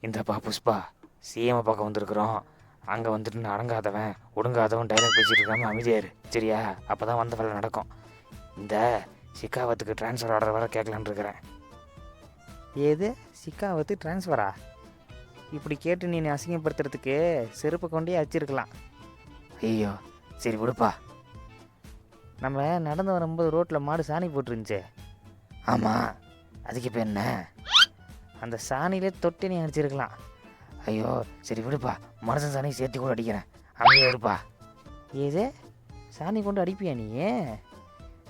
இந்தப்பா புஷ்பா, சிஎம் பார்க்க வந்திருக்கிறோம். அங்கே வந்துட்டு நான் அடங்காதவன் ஒடுங்காதவன் டைலாக் பேசிட்டு இருக்காம அமைதியாரு, சரியா? அப்போ தான் வந்த வேலை நடக்கும். இந்த சிக்காவத்துக்கு ட்ரான்ஸ்ஃபர் ஆர்டர் வர கேட்கலான்னு இருக்கிறேன். ஏது சிக்காவத்து ட்ரான்ஸ்ஃபரா? இப்படி கேட்டு நீ அசிங்கப்படுத்துறதுக்கு செருப்பை கொண்டே அச்சிருக்கலாம். ஐயோ சரி விடுப்பா. நம்ம நடந்து வரும்போது ரோட்டில் மாடு சாணி போட்டுருந்துச்சே. ஆமாம், அதுக்கு இப்போ என்ன? அந்த சாணியிலே தொட்டி நீ அடிச்சிருக்கலாம். ஐயோ சரி விடுப்பா, மனுஷன் சாணி சேர்த்து கூட அடிக்கிறேன், அங்கே இருப்பா. ஏதே சாணி கொண்டு அடிப்பியா நீ?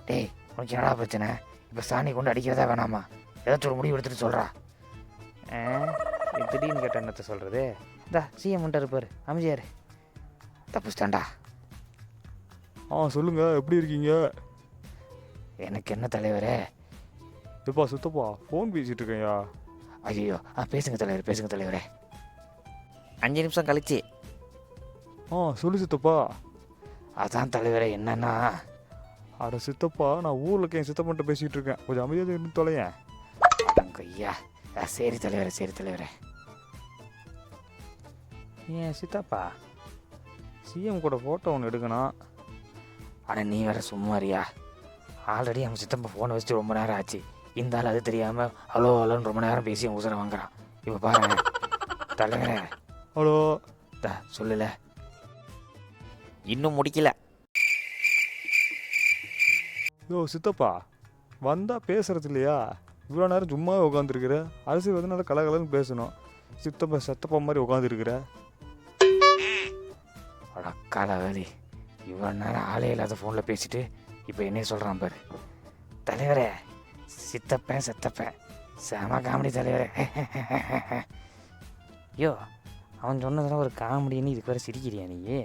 டேய் உனக்கு என்னடா பிரச்சனை? இப்போ சாணி கொண்டு அடிக்கிறதா வேணாமா? ஏதாச்சும் ஒரு முடிவு எடுத்துகிட்டு சொல்கிறா. திடீர்னு கேட்ட என்னத்தை சொல்கிறது? இந்தா சிஎம் மட்டும் இருப்பார், அமைதியாரு. தப்புச்சிட்டாண்டா. சொல்லுங்கள், எப்படி இருக்கீங்க? எனக்கு என்ன தலைவரே? எப்பா சுத்தப்பா, ஃபோன் பேசிகிட்டு இருக்கேன்யா. ஐயோ பேசுங்க தலைவர், பேசுங்க தலைவரே. 5 நிமிஷம் கழிச்சு. சொல்லு சித்தப்பா. அதான் தலைவரே, என்னன்னா அட சித்தப்பா, நான் ஊரில் இருக்கேன், சித்தப்பன்ட்ட பேசிகிட்டு இருக்கேன், கொஞ்சம் அமைதியாக இருந்து தொலையேன். ஐயா சரி தலைவரே, சரி தலைவரே. ஏன் சித்தப்பா, சிஎம் கூட ஃபோட்டோ ஒன்று எடுக்கணும். ஆனால் நீ வேற சும்மாரியா? ஆல்ரெடி அவன் சித்தப்பா ஃபோனை வச்சுட்டு ரொம்ப நேரம் ஆச்சு. இந்த ஆள் அது தெரியாமல் ஹலோ ஹலோன்னு ரொம்ப நேரம் பேசி உசுரை வாங்குறான். இப்போ பாருங்க தலைவரே. ஹலோ சொல்லல, இன்னும் முடிக்கல. சித்தப்பா, வந்தால் பேசுறது இல்லையா? இவ்வளோ நேரம் சும்மாவே உட்காந்துருக்குற. அரசியல் வந்து நல்லா கலகலன்னு பேசணும். சித்தப்பா செத்தப்பா மாதிரி உட்காந்துருக்குற. அடக்கால வேலி, இவ்வளோ நேரம் ஆளே இல்லாத ஃபோனில் பேசிட்டு இப்போ என்ன சொல்கிறான் பாரு. தலைவரே, சித்தப்பேன் செத்தப்பேன், செம காமெடி தலைவரே. ஐயோ அவன் சொன்னதெல்லாம் ஒரு காமெடின்னு இதுக்கு வேறு சிரிக்கிறியா நீ?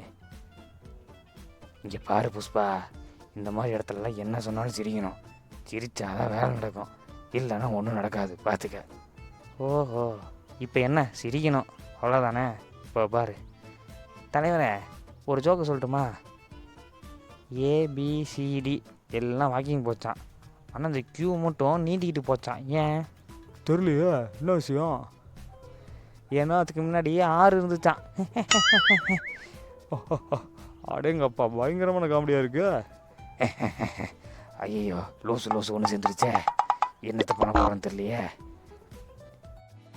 இங்கே பாரு புஷ்பா, இந்த மாதிரி இடத்துலலாம் என்ன சொன்னாலும் சிரிக்கணும். சிரிச்சாதான் வேலை நடக்கும், இல்லைன்னா ஒன்றும் நடக்காது, பார்த்துக்க. ஓஹோ, இப்போ என்ன சிரிக்கணும் அவ்வளோதானே? இப்போ பாரு தலைவரே, ஒரு ஜோக்கு சொல்லட்டுமா? ஏபிசிடி எல்லாம் வாக்கிங் போச்சான், ஆனால் அந்த கியூ மட்டும் நீட்டிக்கிட்டு போச்சான். ஏன் தெரியலையே, என்ன விஷயம்? ஏன்னா அதுக்கு முன்னாடி 6 இருந்துச்சான். அடேங்கப்பா, பயங்கரமான காமெடியாக இருக்கு. ஐயோ லூசு ஒன்று சேர்ந்துருச்சே, என்னத்தை பண்ண போகிறோன்னு தெரியலையே.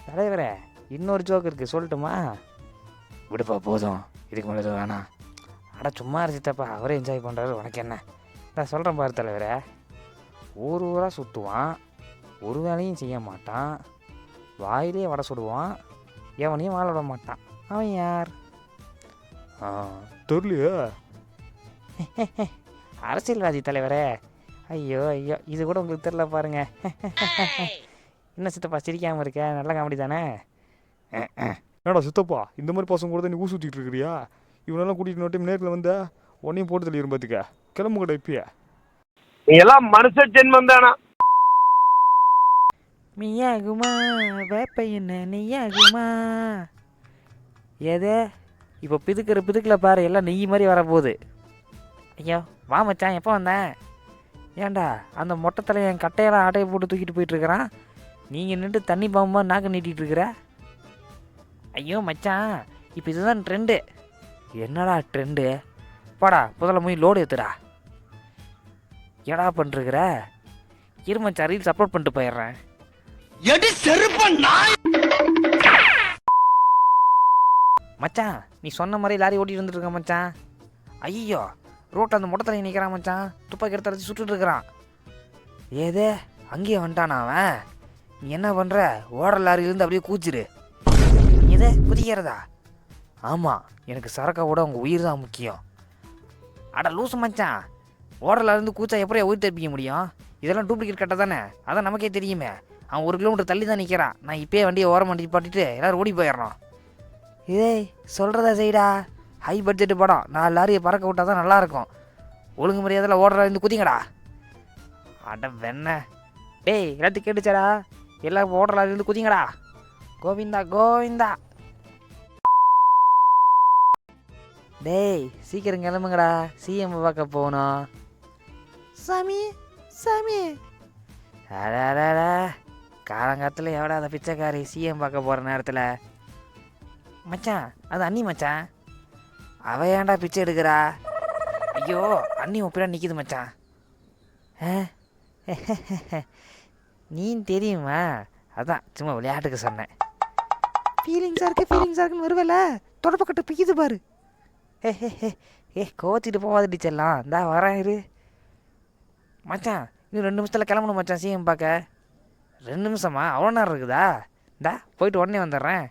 தலைவரே, இன்னொரு ஜோக்கு இருக்குது, சொல்லட்டுமா? விடுப்பா போதும், இதுக்கு மேலே எதுவும் வேணாம். அட சும்மா இருந்துட்டப்பா, அவரே என்ஜாய் பண்ணுறாரு, உனக்கு என்ன? நான் சொல்கிறேன் பாரு தலைவரே. ஊராக சுற்றுவான், ஒரு வேலையும் செய்ய மாட்டான், வாயிலே வடை சுடுவான், எவனையும் வாழ விட மாட்டான். அவன் யார்? தெரியலையே. அரசியல்வாதி தலைவரே. ஐயோ ஐயோ, இது கூட உங்களுக்கு தெரியல பாருங்க. என்ன சித்தப்பா சிரிக்காமல் இருக்க? நல்ல காமெடி தானே? என்னடா சித்தப்பா, இந்த மாதிரி பசங்க கூட நீ ஊர் சுற்றிட்டு இருக்கிறியா? இவனெல்லாம் கூட்டிகிட்டு நோட்டி நேரில் வந்த உன்னையும் போட்டு தள்ளி பார்த்துக்க. கிளம்பு கூட இப்பயே. நீ எல்லாம் மனுஷ ஜென்மம் தானா? மீயாகுமா வேப்ப என்ன நெய்யாகுமா? ஏதே இப்போ பிதுக்கில் பாரு, எல்லாம் நெய் மாதிரி வரப்போகுது. ஐயோ வா மச்சான், எப்போ வந்தேன்? ஏன்டா அந்த மொட்டத்தில் என் கட்டையெல்லாம் ஆட்டையை போட்டு தூக்கிட்டு போயிட்டுருக்கிறான், நீங்கள் நின்று தண்ணி பாம்பா நாக்கு நீட்டிகிட்டு இருக்கிற. ஐயோ மச்சான், இப்போ இதுதான் ட்ரெண்டு. என்னடா ட்ரெண்டு? பாடா முதல்ல போய் லோடு ஏற்றுடா. ஏடா பண்ணிருக்கிற? இருமச்சா ரீல்ஸ் அப்லோட் பண்ணிட்டு போயிடுறேன். மச்சான் நீ சொன்ன மாதிரி லாரி ஓட்டிட்டு வந்துட்டு மச்சான். ஐயோ ரோட்டில் அந்த மொட்டத்தில் நிற்கிறான் மச்சான், துப்பாக்கி எடுத்து அடிச்சு சுட்டுட்டு இருக்கிறான். ஏதே அங்கேயே வந்துட்டானா அவன்? நீ என்ன பண்ணுற? ஓடுற லாரியிலேருந்து அப்படியே கூச்சிரு. இதே குதிக்கிறதா? ஆமாம், எனக்கு சரக்காவோட உங்கள் உயிர் தான் முக்கியம். அட லூசு மச்சான், ஓடலேருந்து கூச்சா எப்படியா உயிர் தெரிவிக்க முடியும்? இதெல்லாம் டூப்ளிகேட் கட்ட தானே, அதான் நமக்கே தெரியுமே. அவன் 1 கிலோமீட்டர் தள்ளி தான் நிற்கிறான். நான் இப்போயே வண்டியை ஓரம் பண்ணி பாட்டிட்டு எல்லோரும் ஓடி போயிடணும். இதே சொல்கிறதா செய்டா, ஹை பட்ஜெட்டு படம், 4 லாரியை பறக்க விட்டால் தான் நல்லாயிருக்கும். ஒழுங்கு மரியாதையில் ஓடுறதுலேருந்து குதிங்கடா. அட வெண்ண டேய், எல்லாத்தையும் கேட்டுச்சாடா, எல்லாம் ஓடுற லாரிலேருந்து குதிங்கடா. கோவிந்தா கோவிந்தா. டேய் சீக்கிரம் கிளம்புங்கடா, சிஎம் பார்க்க போகணும். சாமி சாமி, அடாடா காலங்காலத்தில் எவ்வளோ அந்த பிச்சைக்காரி சிஎம் பார்க்க போகிற நேரத்தில் மச்சான் அது அண்ணி மச்சான். அவ ஏன்டா பிச்சை எடுக்கிறா? ஐயோ அண்ணி ஒப்பிடா நிற்கிது மச்சான். நீ தெரியுமா? அதான் சும்மா விளையாட்டுக்கு சொன்னேன். ஃபீலிங்ஸாக இருக்குன்னு வருவேல, தொடப்பக்கட்டு பிக்குது பாரு. கோச்சிட்டு போவாது செல்லாம். இந்தா வரேன் இரு மச்சான். இன்னும் 2 நிமிஷத்தில் கிளம்பணும் மச்சான் சிஎம் பார்க்க. 2 நிமிஷமா? அவ்வளோ நேரம் இருக்குதா? இந்தா போயிட்டு உடனே வந்துடுறேன்.